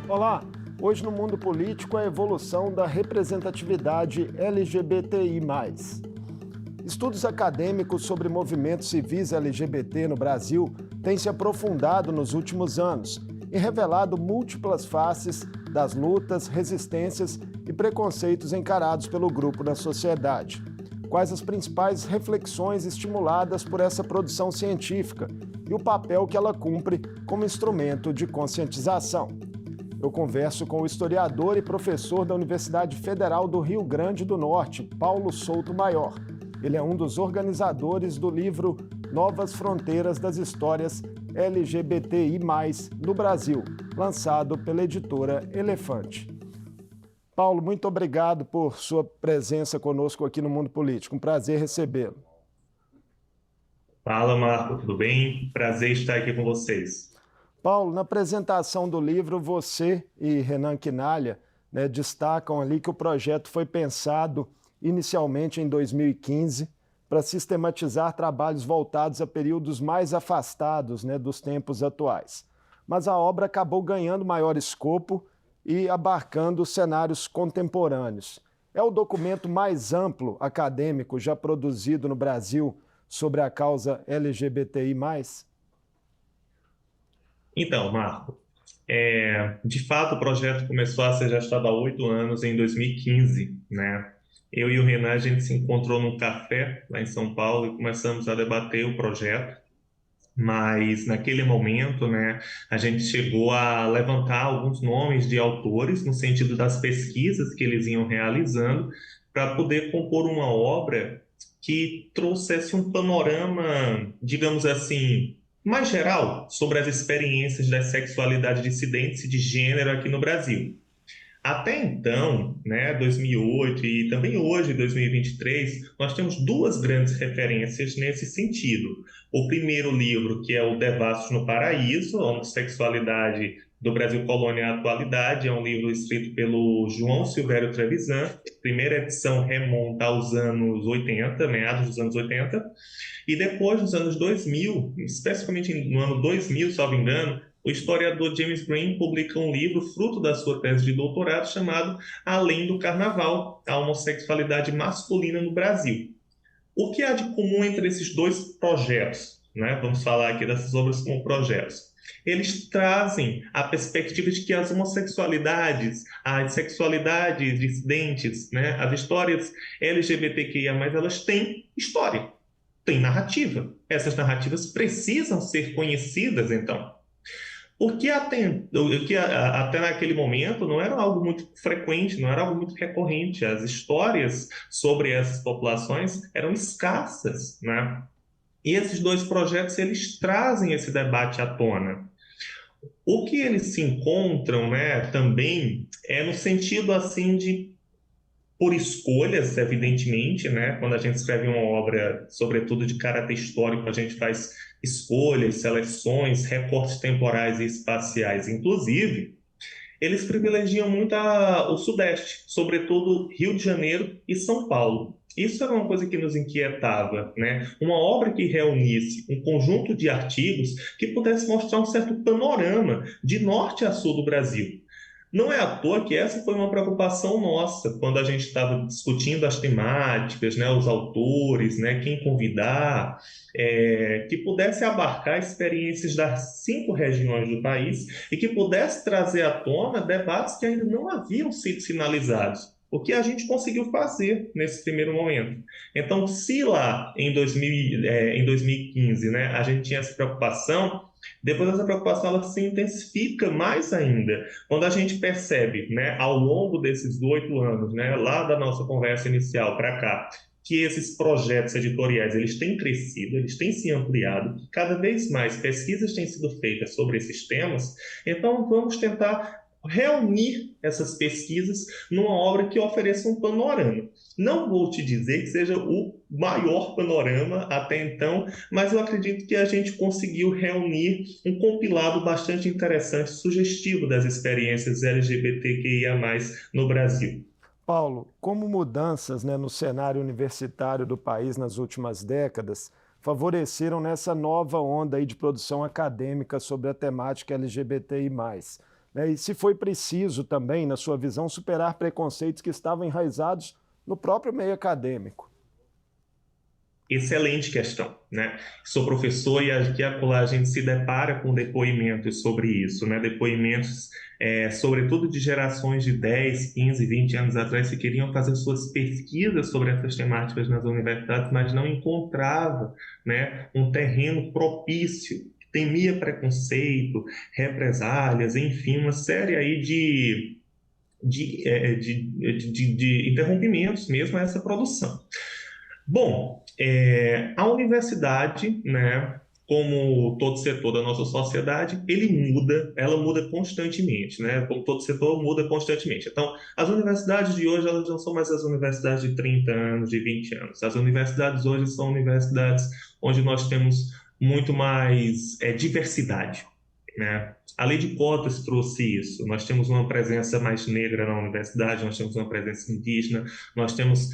Olá! Hoje no mundo político a evolução da representatividade LGBTI+. Estudos acadêmicos sobre movimentos civis LGBT no Brasil têm se aprofundado nos últimos anos e revelado múltiplas faces das lutas, resistências e preconceitos encarados pelo grupo na sociedade. Quais as principais reflexões estimuladas por essa produção científica e o papel que ela cumpre como instrumento de conscientização? Eu converso com o historiador e professor da Universidade Federal do Rio Grande do Norte, Paulo Souto Maior. Ele é um dos organizadores do livro Novas Fronteiras das Histórias LGBTI+, no Brasil, lançado pela editora Elefante. Paulo, muito obrigado por sua presença conosco aqui no Mundo Político. Um prazer recebê-lo. Fala, Marco, tudo bem? Prazer estar aqui com vocês. Paulo, na apresentação do livro, você e Renan Quinalha, destacam ali que o projeto foi pensado inicialmente em 2015 para sistematizar trabalhos voltados a períodos mais afastados dos tempos atuais. Mas a obra acabou ganhando maior escopo e abarcando cenários contemporâneos. É o documento mais amplo acadêmico já produzido no Brasil sobre a causa LGBTI+. Então, Marco, de fato o projeto começou a ser gestado há 8 anos, em 2015, né? Eu e o Renan, a gente se encontrou num café lá em São Paulo e começamos a debater o projeto, mas naquele momento, né, a gente chegou a levantar alguns nomes de autores no sentido das pesquisas que eles iam realizando para poder compor uma obra que trouxesse um panorama, digamos assim, mais geral sobre as experiências da sexualidade dissidente e de gênero aqui no Brasil. Até então, né, 2008 e também hoje, 2023, nós temos duas grandes referências nesse sentido. O primeiro livro, que é o Devassos no Paraíso, a Homossexualidade do Brasil Colônia e Atualidade, é um livro escrito pelo João Silvério Trevisan. A primeira edição remonta aos anos 80, meados dos anos 80, e depois dos anos 2000, especificamente no ano 2000, salvo engano, o historiador James Green publica um livro fruto da sua tese de doutorado chamado Além do Carnaval, a homossexualidade masculina no Brasil. O que há de comum entre esses dois projetos? Né? Vamos falar aqui dessas obras como projetos. Eles trazem a perspectiva de que as homossexualidades, as sexualidades dissidentes, né? As histórias LGBTQIA+, elas têm história, têm narrativa. Essas narrativas precisam ser conhecidas, então. Até naquele momento não era algo muito frequente, não era algo muito recorrente. As histórias sobre essas populações eram escassas, né? E esses dois projetos, eles trazem esse debate à tona. O que eles se encontram, né, também é no sentido assim de por escolhas, evidentemente, né? Quando a gente escreve uma obra, sobretudo de caráter histórico, a gente faz escolhas, seleções, recortes temporais e espaciais. Inclusive, eles privilegiam muito o Sudeste, sobretudo Rio de Janeiro e São Paulo. Isso era uma coisa que nos inquietava, né? Uma obra que reunisse um conjunto de artigos que pudesse mostrar um certo panorama de norte a sul do Brasil. Não é à toa que essa foi uma preocupação nossa quando a gente estava discutindo as temáticas, né, os autores, né, quem convidar, que pudesse abarcar experiências das 5 regiões do país e que pudesse trazer à tona debates que ainda não haviam sido sinalizados. O que a gente conseguiu fazer nesse primeiro momento. Então, se lá em 2015, né, a gente tinha essa preocupação, depois essa preocupação ela se intensifica mais ainda quando a gente percebe, né, ao longo desses 8 anos, né, lá da nossa conversa inicial para cá, que esses projetos editoriais eles têm crescido, eles têm se ampliado, cada vez mais pesquisas têm sido feitas sobre esses temas. Então vamos tentar reunir essas pesquisas numa obra que ofereça um panorama. Não vou te dizer que seja o maior panorama até então, mas eu acredito que a gente conseguiu reunir um compilado bastante interessante, sugestivo das experiências LGBTQIA+, no Brasil. Paulo, como mudanças no cenário universitário do país nas últimas décadas favoreceram nessa nova onda aí de produção acadêmica sobre a temática LGBTI+. né? E se foi preciso também, na sua visão, superar preconceitos que estavam enraizados no próprio meio acadêmico. Excelente questão, né? Sou professor e aqui e acolá a gente se depara com depoimentos sobre isso, né? Depoimentos, sobretudo de gerações de 10, 15, 20 anos atrás, que queriam fazer suas pesquisas sobre essas temáticas nas universidades, mas não encontrava, né, um terreno propício, temia preconceito, represálias, enfim, uma série aí de interrompimentos mesmo a essa produção. Bom, a universidade, né, como todo setor da nossa sociedade, ela muda constantemente, né? Como todo setor muda constantemente. Então, as universidades de hoje, elas não são mais as universidades de 30 anos, de 20 anos. As universidades hoje são universidades onde nós temos muito mais diversidade, né? A lei de cotas trouxe isso. Nós temos uma presença mais negra na universidade, nós temos uma presença indígena, nós temos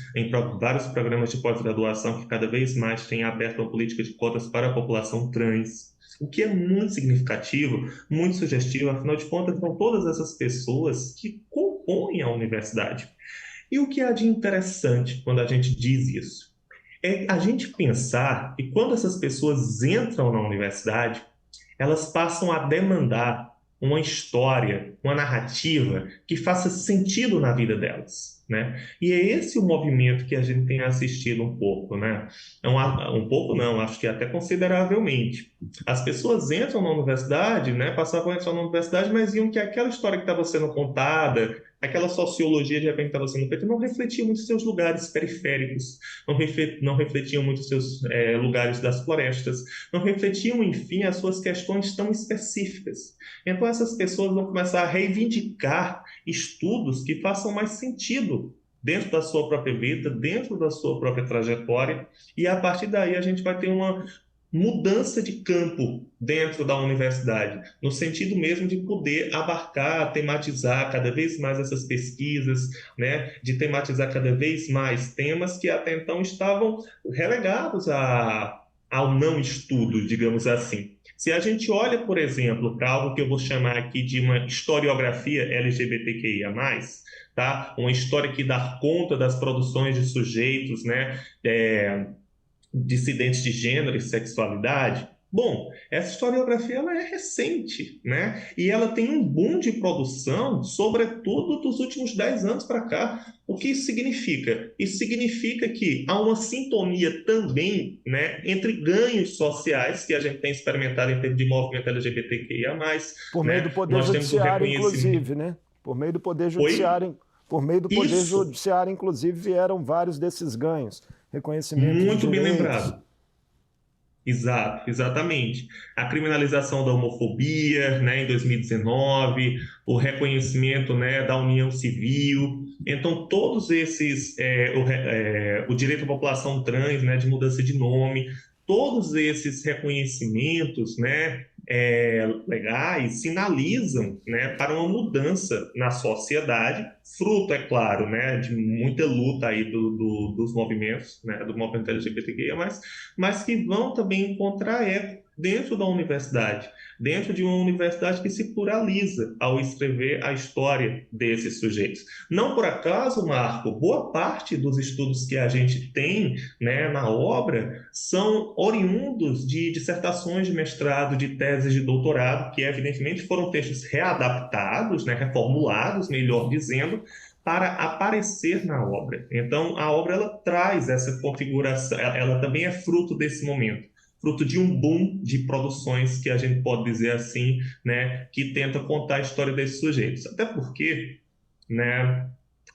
vários programas de pós-graduação que cada vez mais têm aberto a política de cotas para a população trans, o que é muito significativo, muito sugestivo, afinal de contas, são todas essas pessoas que compõem a universidade. E o que há de interessante quando a gente diz isso? É a gente pensar que quando essas pessoas entram na universidade, elas passam a demandar uma história, uma narrativa que faça sentido na vida delas, né? E é esse o movimento que a gente tem assistido um pouco, né? Um pouco não, acho que até consideravelmente. As pessoas entram na universidade, né? Passavam a entrar na universidade, mas iam que aquela história que estava sendo contada, aquela sociologia de repente estava sendo feita, não refletia muito seus lugares periféricos, não refletiam muito seus lugares das florestas, não refletiam, enfim, as suas questões tão específicas. Então, essas pessoas vão começar a reivindicar estudos que façam mais sentido dentro da sua própria vida, dentro da sua própria trajetória, e a partir daí a gente vai ter uma mudança de campo dentro da universidade, no sentido mesmo de poder abarcar, tematizar cada vez mais essas pesquisas, né, de tematizar cada vez mais temas que até então estavam relegados ao não estudo, digamos assim. Se a gente olha, por exemplo, para algo que eu vou chamar aqui de uma historiografia LGBTQIA+, tá? Uma história que dá conta das produções de sujeitos, né, dissidentes de gênero e sexualidade. Bom, essa historiografia ela é recente, né? E ela tem um boom de produção, sobretudo dos últimos 10 anos para cá. O que isso significa? Isso significa que há uma sintonia também, né, entre ganhos sociais que a gente tem experimentado em termos de movimento LGBTQIA+, Por meio do né? Poder Nós temos o Judiciário, reconhecimento... inclusive, né? Por meio do Poder Oi? Judiciário, por meio do Poder Isso! Judiciário, inclusive, vieram vários desses ganhos. Reconhecimento de Muito bem direitos. lembrado. Exato, exatamente. A criminalização da homofobia, né, em 2019, o reconhecimento, né, da união civil. Então, todos esses, o direito à população trans, né, de mudança de nome, todos esses reconhecimentos, né, legais sinalizam, né, para uma mudança na sociedade, fruto, é claro, né, de muita luta aí dos movimentos, né, do movimento LGBTQIA+, mas que vão também encontrar eco dentro da universidade, dentro de uma universidade que se pluraliza ao escrever a história desses sujeitos. Não por acaso, Marco, boa parte dos estudos que a gente tem, né, na obra são oriundos de dissertações de mestrado, de teses de doutorado, que evidentemente foram textos readaptados, né, reformulados, melhor dizendo, para aparecer na obra. Então, a obra ela traz essa configuração, ela também é fruto desse momento, fruto de um boom de produções que a gente pode dizer assim, né, que tenta contar a história desses sujeitos. Até porque, né,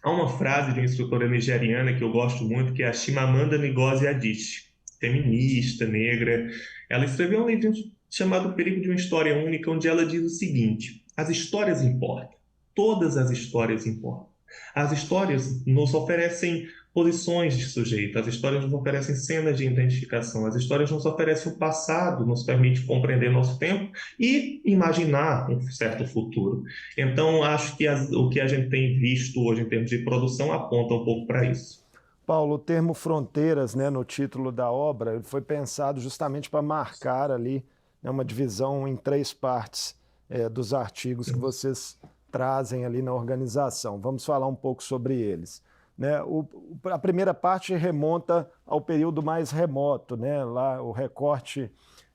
há uma frase de uma escritora nigeriana que eu gosto muito, que é a Chimamanda Ngozi Adichie, feminista, negra. Ela escreveu um livro chamado O Perigo de uma História Única, onde ela diz o seguinte: as histórias importam, todas as histórias importam. As histórias nos oferecem posições de sujeito, as histórias nos oferecem cenas de identificação, as histórias nos oferecem o passado, nos permite compreender nosso tempo e imaginar um certo futuro. Então, acho que o que a gente tem visto hoje em termos de produção aponta um pouco para isso. Paulo, o termo fronteiras, né, no título da obra, ele foi pensado justamente para marcar ali, né, uma divisão em 3 partes, dos artigos que vocês trazem ali na organização. Vamos falar um pouco sobre eles. Né? A primeira parte remonta ao período mais remoto, né? Lá o recorte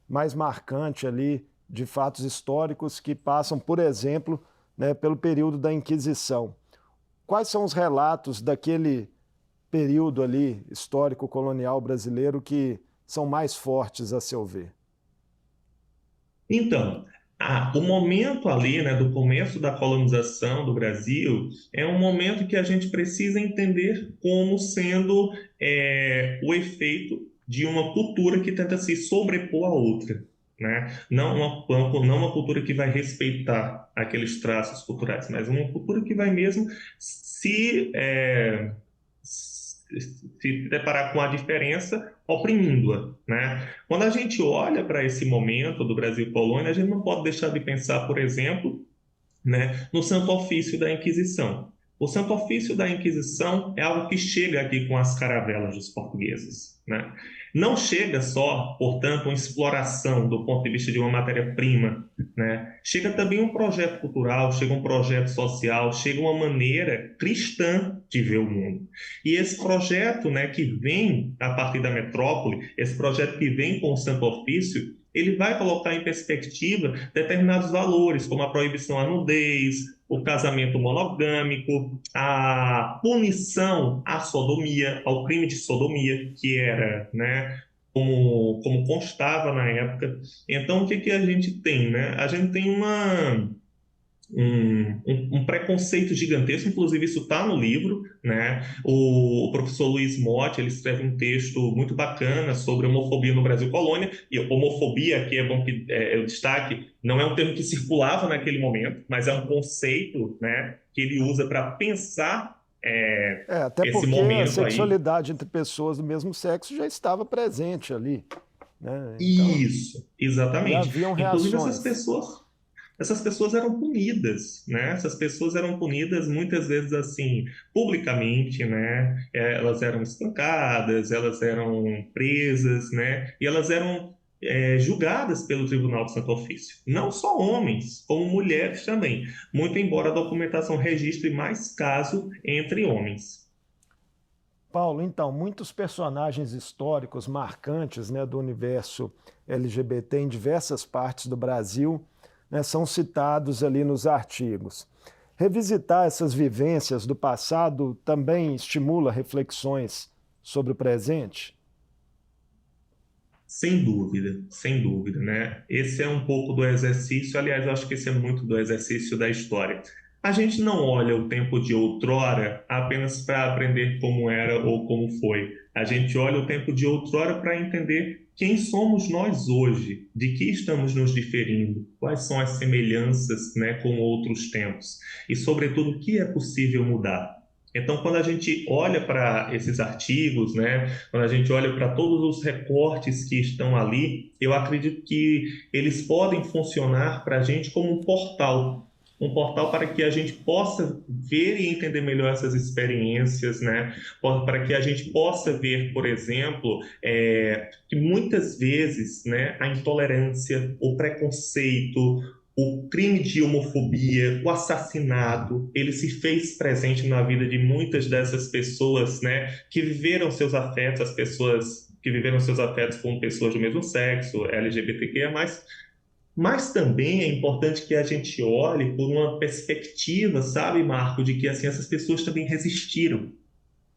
mais marcante ali de fatos históricos que passam, por exemplo, né, pelo período da Inquisição. Quais são os relatos daquele período ali histórico colonial brasileiro que são mais fortes a seu ver? Então, o momento ali, né, do começo da colonização do Brasil é um momento que a gente precisa entender como sendo o efeito de uma cultura que tenta se sobrepor à outra, né? Não uma cultura que vai respeitar aqueles traços culturais, mas uma cultura que vai mesmo se deparar com a diferença, oprimindo-a, né? Quando a gente olha para esse momento do Brasil colônia, a gente não pode deixar de pensar, por exemplo, né, no Santo Ofício da Inquisição. O Santo Ofício da Inquisição é algo que chega aqui com as caravelas dos portugueses, né? Não chega só, portanto, uma exploração do ponto de vista de uma matéria-prima, né? Chega também um projeto cultural, chega um projeto social, chega uma maneira cristã de ver o mundo. E esse projeto, né, que vem a partir da metrópole, esse projeto que vem com o Santo Ofício, ele vai colocar em perspectiva determinados valores, como a proibição à nudez, o casamento monogâmico, a punição à sodomia, ao crime de sodomia, que era, né, como constava na época. Então, o que que a gente tem, né? A gente tem um preconceito gigantesco, inclusive isso está no livro, né? O professor Luiz Motti, ele escreve um texto muito bacana sobre homofobia no Brasil colônia, e homofobia, que é bom que eu destaque, não é um termo que circulava naquele momento, mas é um conceito, né, que ele usa para pensar Até esse porque a momento aí. sexualidade entre pessoas do mesmo sexo já estava presente ali, né? Então, Isso, e exatamente. haviam Inclusive reações. essas pessoas eram punidas, né? Essas pessoas eram punidas muitas vezes assim, publicamente, né? Elas eram espancadas, elas eram presas, né? E elas eram julgadas pelo Tribunal do Santo Ofício. Não só homens, como mulheres também. Muito embora a documentação registre mais caso entre homens. Paulo, então, muitos personagens históricos marcantes, né, do universo LGBT em diversas partes do Brasil, né, são citados ali nos artigos. Revisitar essas vivências do passado também estimula reflexões sobre o presente? Sem dúvida, né? Esse é um pouco do exercício, aliás, eu acho que esse é muito do exercício da história. A gente não olha o tempo de outrora apenas para aprender como era ou como foi. A gente olha o tempo de outrora para entender quem somos nós hoje, de que estamos nos diferindo, quais são as semelhanças, né, com outros tempos e, sobretudo, o que é possível mudar. Então, quando a gente olha para esses artigos, né, quando a gente olha para todos os recortes que estão ali, eu acredito que eles podem funcionar para a gente como um portal para que a gente possa ver e entender melhor essas experiências, né, para que a gente possa ver, por exemplo, que muitas vezes, né, a intolerância, o preconceito, o crime de homofobia, o assassinato, ele se fez presente na vida de muitas dessas pessoas, né, que viveram seus afetos, as pessoas que viveram seus afetos com pessoas do mesmo sexo, LGBTQIA+, mas também é importante que a gente olhe por uma perspectiva, sabe, Marco, de que assim essas pessoas também resistiram.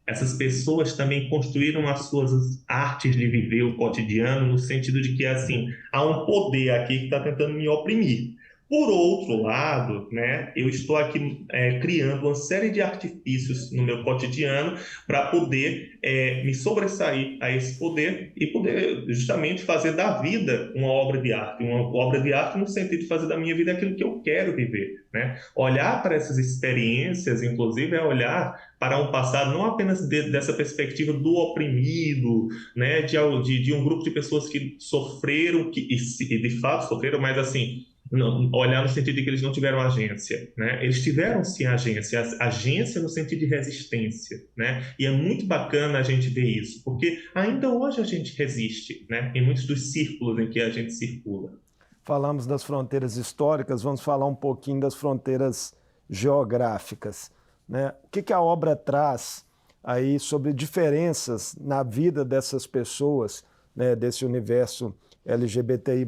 Essas pessoas também construíram as suas artes de viver o cotidiano, no sentido de que, assim, há um poder aqui que está tentando me oprimir. Por outro lado, né, eu estou aqui criando uma série de artifícios no meu cotidiano para poder me sobressair a esse poder e poder justamente fazer da vida uma obra de arte no sentido de fazer da minha vida aquilo que eu quero viver, né? Olhar para essas experiências, inclusive, é olhar para um passado não apenas dessa perspectiva do oprimido, né, de um grupo de pessoas que sofreram, e de fato sofreram, mas assim, olhar no sentido de que eles não tiveram agência, né? Eles tiveram sim agência, agência no sentido de resistência, né? E é muito bacana a gente ver isso, porque ainda hoje a gente resiste, né? Em muitos dos círculos em que a gente circula. Falamos das fronteiras históricas, vamos falar um pouquinho das fronteiras geográficas, né? O que a obra traz aí sobre diferenças na vida dessas pessoas, né, desse universo LGBTI+,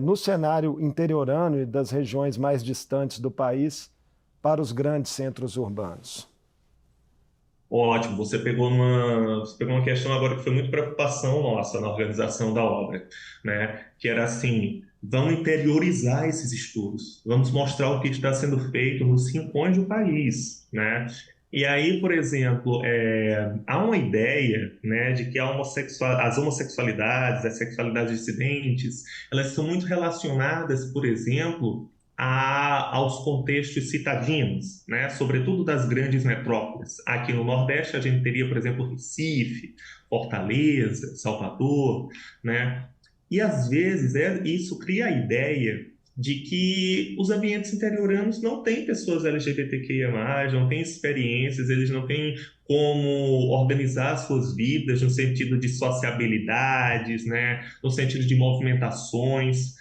no cenário interiorano e das regiões mais distantes do país para os grandes centros urbanos? Ótimo, você pegou uma questão agora que foi muito preocupação nossa na organização da obra, né? Que era assim, vamos interiorizar esses estudos, vamos mostrar o que está sendo feito nos rincões do país, né? E aí, por exemplo, há uma ideia, né, de que as homossexualidades, as sexualidades dissidentes, elas são muito relacionadas, por exemplo, aos contextos citadinos, né? Sobretudo das grandes metrópoles. Aqui no Nordeste a gente teria, por exemplo, Recife, Fortaleza, Salvador, né? E às vezes isso cria a ideia de que os ambientes interioranos não têm pessoas LGBTQIA+, não têm experiências, eles não têm como organizar suas vidas no sentido de sociabilidades, né? No sentido de movimentações,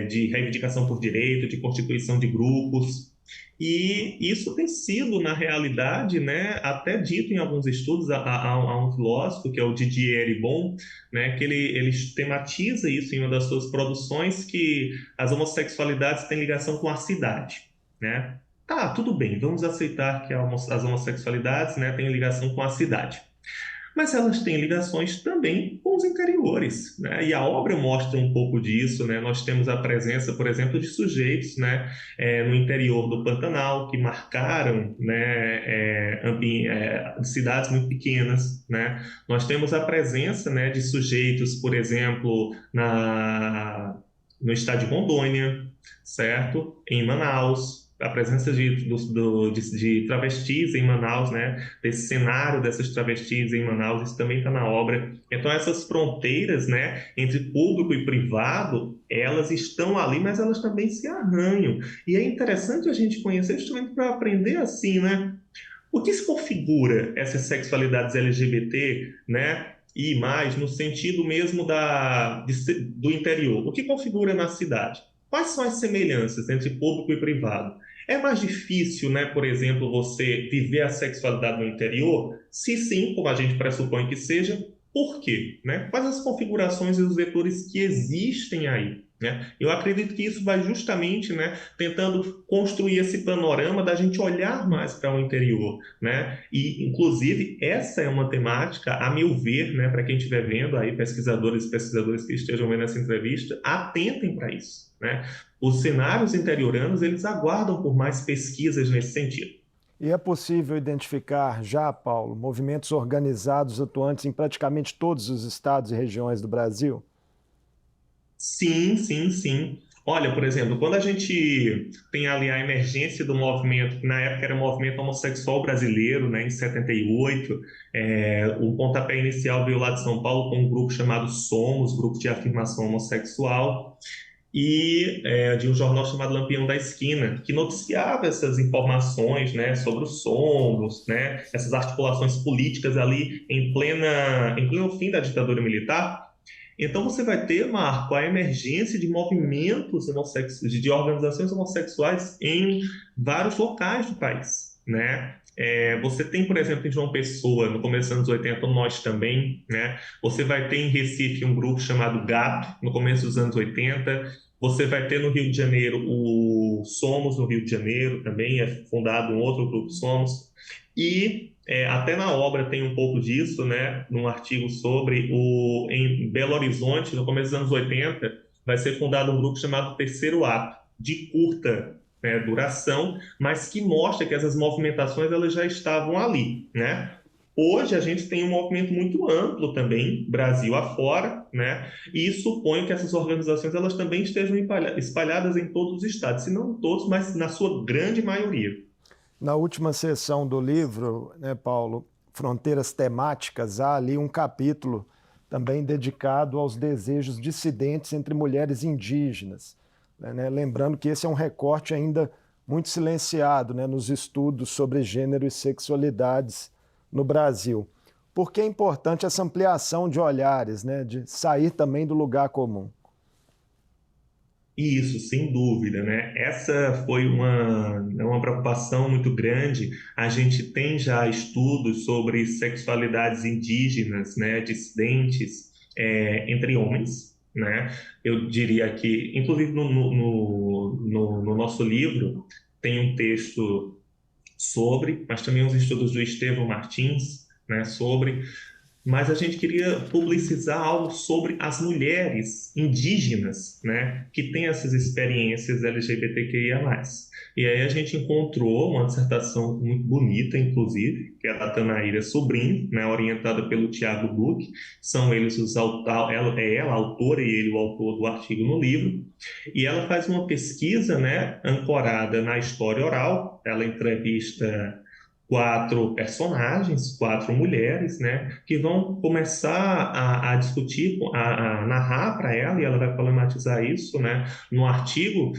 de reivindicação por direito, de constituição de grupos. E isso tem sido, na realidade, né, até dito em alguns estudos, há um filósofo, que é o Didier Eribon, né, que ele tematiza isso em uma das suas produções, que as homossexualidades têm ligação com a cidade, né? Tá, tudo bem, vamos aceitar que as homossexualidades, né, têm ligação com a cidade. Mas elas têm ligações também com os interiores, né? E a obra mostra um pouco disso, né? Nós temos a presença, por exemplo, de sujeitos, né, no interior do Pantanal que marcaram, né, cidades muito pequenas, né? Nós temos a presença, né, de sujeitos, por exemplo, no estado de Rondônia, certo? Em Manaus. A presença de travestis em Manaus, né? Desse cenário dessas travestis em Manaus, isso também está na obra. Então, essas fronteiras, né, entre público e privado, elas estão ali, mas elas também se arranham. E é interessante a gente conhecer justamente para aprender assim, né? O que se configura essas sexualidades LGBT, né? E mais, no sentido mesmo do interior. O que configura na cidade? Quais são as semelhanças entre público e privado? É mais difícil, né, por exemplo, você viver a sexualidade no interior? Se sim, como a gente pressupõe que seja, por quê? Né? Quais as configurações e os vetores que existem aí? Né? Eu acredito que isso vai justamente, né, tentando construir esse panorama da gente olhar mais para o interior, né? E, inclusive, essa é uma temática, a meu ver, né, para quem estiver vendo aí, pesquisadores e pesquisadoras que estejam vendo essa entrevista, atentem para isso, né? Os cenários interioranos, eles aguardam por mais pesquisas nesse sentido. E é possível identificar já, Paulo, movimentos organizados atuantes em praticamente todos os estados e regiões do Brasil? Sim, sim, sim. Olha, por exemplo, quando a gente tem ali a emergência do movimento, que na época era o movimento homossexual brasileiro, né, em 78, o pontapé inicial veio lá de São Paulo com um grupo chamado Somos, Grupo de Afirmação Homossexual, e de um jornal chamado Lampião da Esquina, que noticiava essas informações, né, sobre os Somos, né, essas articulações políticas ali em pleno fim da ditadura militar. Então você vai ter, Marco, a emergência de movimentos homossexuais, de organizações homossexuais em vários locais do país, né? Você tem, por exemplo, em João Pessoa, no começo dos anos 80, nós também, né? Você vai ter em Recife um grupo chamado Gato, no começo dos anos 80. Você vai ter no Rio de Janeiro o Somos, no Rio de Janeiro também, é fundado um outro grupo Somos. E até na obra tem um pouco disso, né? Num artigo em Belo Horizonte, no começo dos anos 80, vai ser fundado um grupo chamado Terceiro Ato, de curta, né, duração, mas que mostra que essas movimentações elas já estavam ali, né? Hoje a gente tem um movimento muito amplo também, Brasil afora, né? E suponho que essas organizações elas também estejam espalhadas em todos os estados, se não todos, mas na sua grande maioria. Na última sessão do livro, né, Paulo, Fronteiras Temáticas, há ali um capítulo também dedicado aos desejos dissidentes entre mulheres indígenas, né? Lembrando que esse é um recorte ainda muito silenciado, né, nos estudos sobre gênero e sexualidades no Brasil. Por que é importante essa ampliação de olhares, né, de sair também do lugar comum? Isso, sem dúvida, né? Essa foi uma preocupação muito grande. A gente tem já estudos sobre sexualidades indígenas, né, dissidentes, entre homens, né? Eu diria que, inclusive no nosso livro, tem um texto sobre, mas também os estudos do Estevão Martins, né, sobre, mas a gente queria publicizar algo sobre as mulheres indígenas, né, que têm essas experiências LGBTQIA+. E aí a gente encontrou uma dissertação muito bonita, inclusive, que é da Tanaíra Sobrinho, né, orientada pelo Tiago Duque. São eles os autores, ela a autora e ele o autor do artigo no livro. E ela faz uma pesquisa, né, ancorada na história oral. Ela entrevista quatro personagens, quatro mulheres, né, que vão começar a discutir, a narrar para ela, e ela vai problematizar isso, né, no artigo,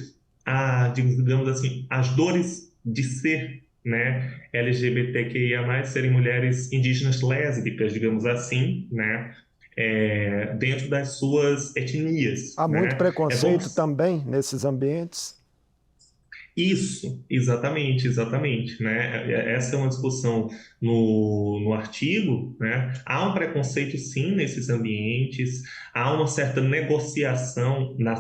digamos assim, as dores de ser, né, LGBTQIA+, serem mulheres indígenas lésbicas, digamos assim, né, dentro das suas etnias, Há muito né. É bom que preconceito também nesses ambientes. isso, exatamente, exatamente, né? Essa é uma discussão no artigo, né? Há um preconceito, sim, nesses ambientes, há uma certa negociação na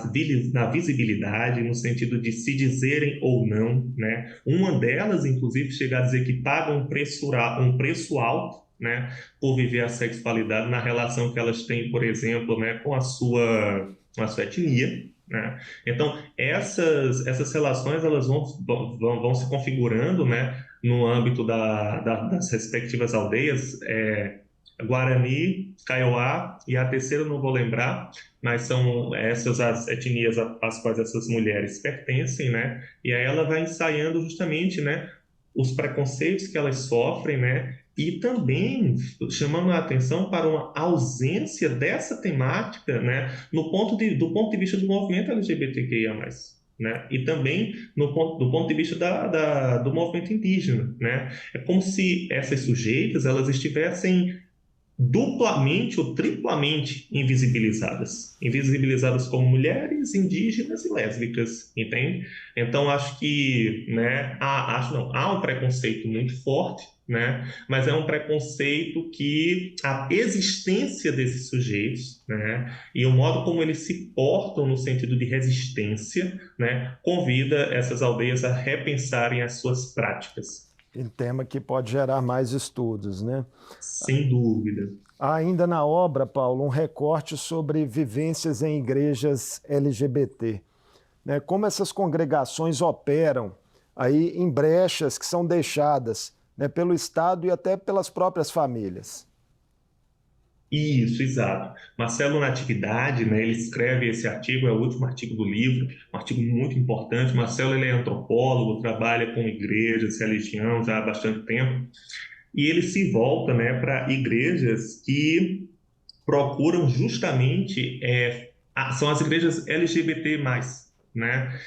visibilidade, no sentido de se dizerem ou não, né? Uma delas, inclusive, chega a dizer que paga um preço alto, né, por viver a sexualidade na relação que elas têm, por exemplo, né, com a sua etnia, né? Então, essas relações elas vão se configurando, né, no âmbito das respectivas aldeias, Guarani, Kaiowá, e a terceira eu não vou lembrar, mas são essas as etnias às quais essas mulheres pertencem, né? E aí ela vai ensaiando justamente, né, os preconceitos que elas sofrem, né? E também chamando a atenção para uma ausência dessa temática, né, do ponto de vista do movimento LGBTQIA+, né, e também do ponto de vista do movimento indígena, né. É como se essas sujeitas elas estivessem duplamente ou triplamente invisibilizadas como mulheres, indígenas e lésbicas, entende? Então acho que, né, acho não, há um preconceito muito forte, né, mas é um preconceito que a existência desses sujeitos, né, e o modo como eles se portam no sentido de resistência, né, convida essas aldeias a repensarem as suas práticas. E tema que pode gerar mais estudos, né? Sem dúvida. Há ainda na obra, Paulo, um recorte sobre vivências em igrejas LGBT, né? Como essas congregações operam aí em brechas que são deixadas, né, pelo Estado e até pelas próprias famílias. Isso, exato. Marcelo Natividade, né, ele escreve esse artigo, é o último artigo do livro, um artigo muito importante. Marcelo, ele é antropólogo, trabalha com igrejas, religião já há bastante tempo, e ele se volta, né, para igrejas que procuram justamente, são as igrejas LGBT+, né,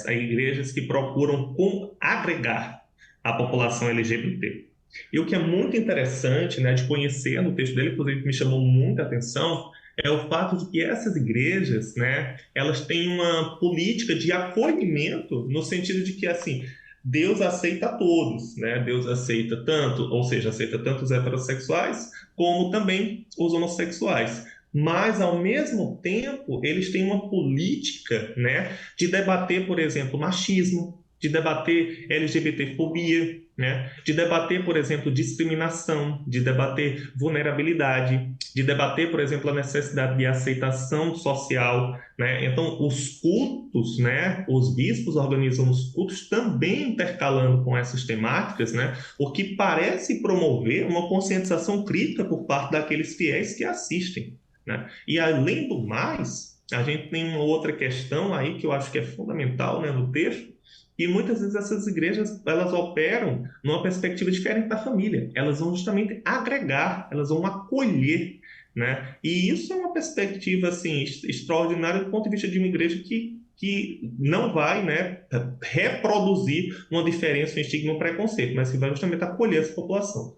igrejas que procuram agregar a população LGBT. E o que é muito interessante, né, de conhecer no texto dele, inclusive que me chamou muita atenção, é o fato de que essas igrejas, né, elas têm uma política de acolhimento no sentido de que, assim, Deus aceita todos, né? Deus aceita tanto, ou seja, aceita tanto os heterossexuais como também os homossexuais. Mas, ao mesmo tempo, eles têm uma política, né, de debater, por exemplo, machismo, de debater LGBTfobia, né, de debater, por exemplo, discriminação, de debater vulnerabilidade, de debater, por exemplo, a necessidade de aceitação social, né? Então, os cultos, né, os bispos organizam os cultos também intercalando com essas temáticas, né, o que parece promover uma conscientização crítica por parte daqueles fiéis que assistem, né? E, além do mais, a gente tem uma outra questão aí que eu acho que é fundamental, né, no texto, e muitas vezes essas igrejas, elas operam numa perspectiva diferente da família. Elas vão justamente agregar, elas vão acolher, né? E isso é uma perspectiva, assim, extraordinária do ponto de vista de uma igreja que não vai, né, reproduzir uma diferença, um estigma, um preconceito, mas que vai justamente acolher essa população.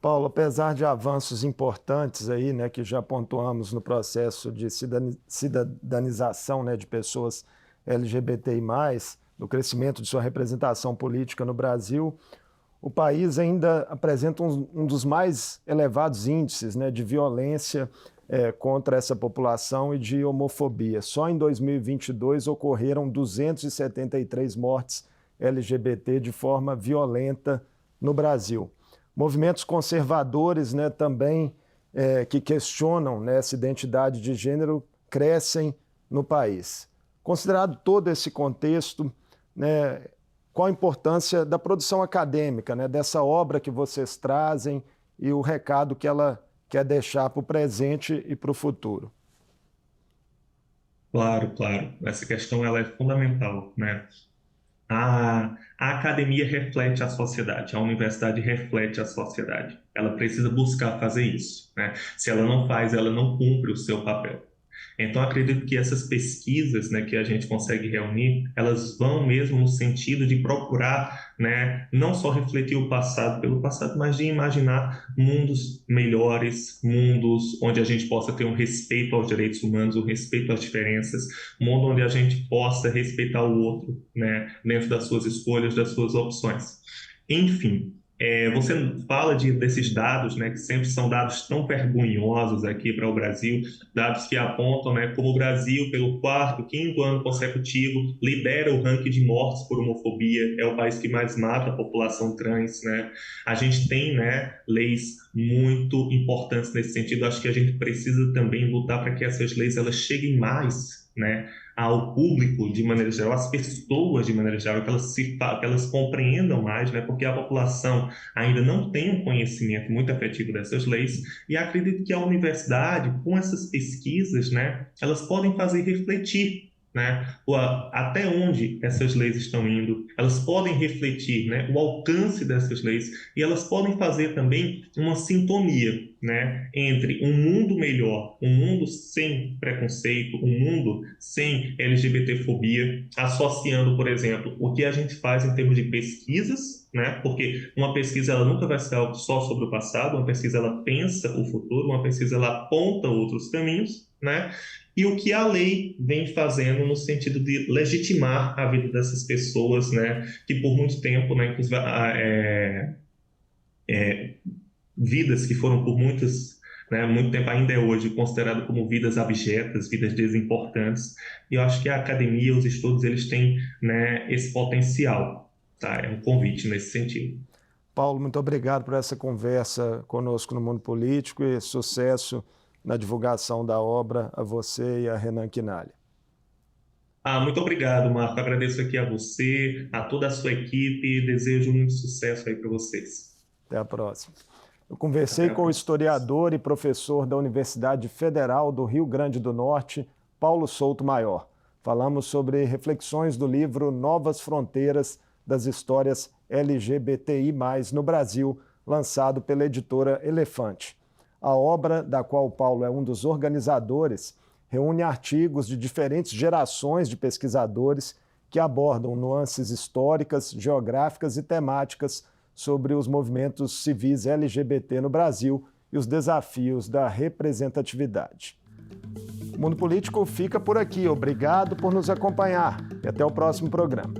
Paulo, apesar de avanços importantes aí, né, que já pontuamos no processo de cidadanização, né, de pessoas LGBTI+, no crescimento de sua representação política no Brasil, o país ainda apresenta um dos mais elevados índices, né, de violência contra essa população e de homofobia. Só em 2022 ocorreram 273 mortes LGBT de forma violenta no Brasil. Movimentos conservadores, né, também que questionam, né, essa identidade de gênero crescem no país. Considerado todo esse contexto, né, qual a importância da produção acadêmica, né, dessa obra que vocês trazem e o recado que ela quer deixar para o presente e para o futuro? Claro, claro. Essa questão ela é fundamental, né? A academia reflete a sociedade, a universidade reflete a sociedade. Ela precisa buscar fazer isso, né? Se ela não faz, ela não cumpre o seu papel. Então, acredito que essas pesquisas, né, que a gente consegue reunir, elas vão mesmo no sentido de procurar, né, não só refletir o passado pelo passado, mas de imaginar mundos melhores, mundos onde a gente possa ter um respeito aos direitos humanos, um respeito às diferenças, um mundo onde a gente possa respeitar o outro, né, dentro das suas escolhas, das suas opções. Enfim, você fala desses dados, né, que sempre são dados tão vergonhosos aqui para o Brasil, dados que apontam, né, como o Brasil, pelo quarto, quinto ano consecutivo, lidera o ranking de mortes por homofobia, é o país que mais mata a população trans, né? A gente tem, né, leis muito importantes nesse sentido. Acho que a gente precisa também lutar para que essas leis elas cheguem mais, né, ao público de maneira geral, às pessoas de maneira geral, que elas compreendam mais, né, porque a população ainda não tem um conhecimento muito efetivo dessas leis, e acredito que a universidade, com essas pesquisas, né, elas podem fazer refletir, né, até onde essas leis estão indo, elas podem refletir, né, o alcance dessas leis, e elas podem fazer também uma sintonia, né, entre um mundo melhor, um mundo sem preconceito, um mundo sem LGBTfobia, associando, por exemplo, o que a gente faz em termos de pesquisas, né, porque uma pesquisa ela nunca vai ser algo só sobre o passado, uma pesquisa ela pensa o futuro, uma pesquisa ela aponta outros caminhos, né, e o que a lei vem fazendo no sentido de legitimar a vida dessas pessoas, né, que por muito tempo, né, vidas que foram por muitas, né, muito tempo ainda é hoje considerado como vidas abjetas, vidas desimportantes. E eu acho que a academia, os estudos, eles têm, né, esse potencial, tá? É um convite nesse sentido. Paulo, muito obrigado por essa conversa conosco no Mundo Político e sucesso na divulgação da obra a você e a Renan Quinalha. Muito obrigado, Marco. Agradeço aqui a você, a toda a sua equipe e desejo muito sucesso aí para vocês. Até a próxima. Eu conversei com o historiador e professor da Universidade Federal do Rio Grande do Norte, Paulo Souto Maior. Falamos sobre reflexões do livro Novas Fronteiras das Histórias LGBTI+, no Brasil, lançado pela editora Elefante. A obra, da qual o Paulo é um dos organizadores, reúne artigos de diferentes gerações de pesquisadores que abordam nuances históricas, geográficas e temáticas sobre os movimentos civis LGBT no Brasil e os desafios da representatividade. O Mundo Político fica por aqui. Obrigado por nos acompanhar e até o próximo programa.